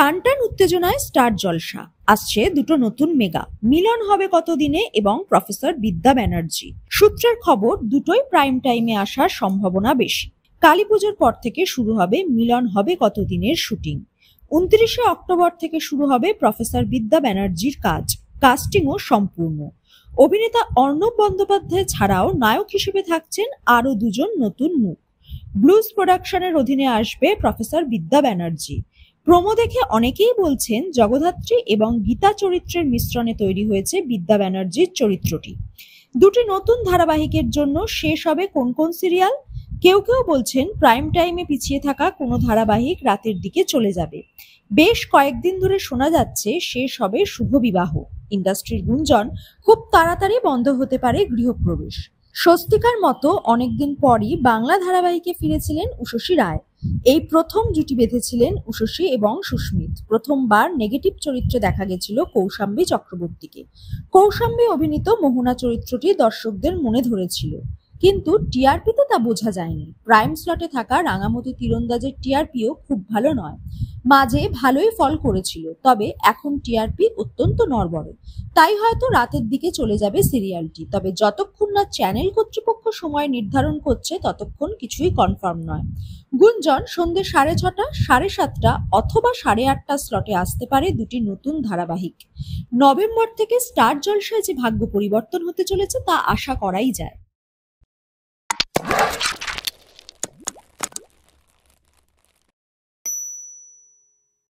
টানটান উত্তেজনায় স্টার জলসা আসছে দুটো নতুন মেগা মিলন হবে কতদিনে এবং প্রফেসর বিদ্যা ব্যানার্জি। সূত্রের খবর দুটোই প্রাইম টাইমে আসার সম্ভাবনা বেশি। কালীপুজোর পর থেকে শুরু হবে মিলন হবে কতদিনের শুটিং। 29শে অক্টোবর থেকে শুরু হবে প্রফেসর বিদ্যা ব্যানার্জির কাজ। কাস্টিংও সম্পূর্ণ। অভিনেতা অর্ণব বন্দ্যোপাধ্যায় ছাড়াও নায়ক হিসেবে থাকছেন আরো দুজন নতুন মুখ। ব্লুজ প্রোডাকশনের অধীনে আসবে প্রফেসর বিদ্যা ব্যানার্জি। প্রোমো দেখে অনেকেই বলছেন জগদ্ধাত্রী এবং গীতা চরিত্রের মিশ্রণে তৈরি হয়েছে বিদ্যা ব্যানার্জির চরিত্রটি। দুটি নতুন ধারাবাহিকের জন্য শেষ হবে কোন কোন সিরিয়াল? কেউ কেউ বলছেন প্রাইম টাইমে পিছিয়ে থাকা কোনো ধারাবাহিক রাতের দিকে চলে যাবে। বেশ কয়েকদিন ধরে শোনা যাচ্ছে শেষ হবে শুভ বিবাহ। ইন্ডাস্ট্রির গুঞ্জন খুব তাড়াতাড়ি বন্ধ হতে পারে গৃহপ্রবেশ। স্বস্তিকার মতো অনেকদিন পরই বাংলা ধারাবাহিকে ফিরেছিলেন উষসী রায়। এই প্রথম জুটি বেঁধেছিলেন উষসী এবং সুস্মিত। প্রথমবার নেগেটিভ চরিত্রে দেখা গেছিল কৌশাম্বী চক্রবর্তীকে। কৌশাম্বী অভিনীত মোহনা চরিত্রটি দর্শকদের মনে ধরেছিল, কিন্তু টিআরপিতে তা বোঝা যায়নি। প্রাইম স্লটে থাকা রাঙামতি তীরন্দাজের টিআরপিও খুব ভালো নয়। মাঝে ভালোই ফল করেছিল, তবে এখন টিআরপি অত্যন্ত নড়বড়ে। তাই হয়তো রাতের দিকে চলে যাবে সিরিয়ালটি। তবে যতক্ষণ না চ্যানেল কর্তৃপক্ষ সময় নির্ধারণ করছে ততক্ষণ কিছুই কনফার্ম নয়। গুঞ্জন সন্ধ্যে 6:30, 7:30 অথবা 8:30 স্লটে আসতে পারে দুটি নতুন ধারাবাহিক। নভেম্বর থেকে স্টার জলসায় যে ভাগ্য পরিবর্তন হতে চলেছে তা আশা করাই যায়।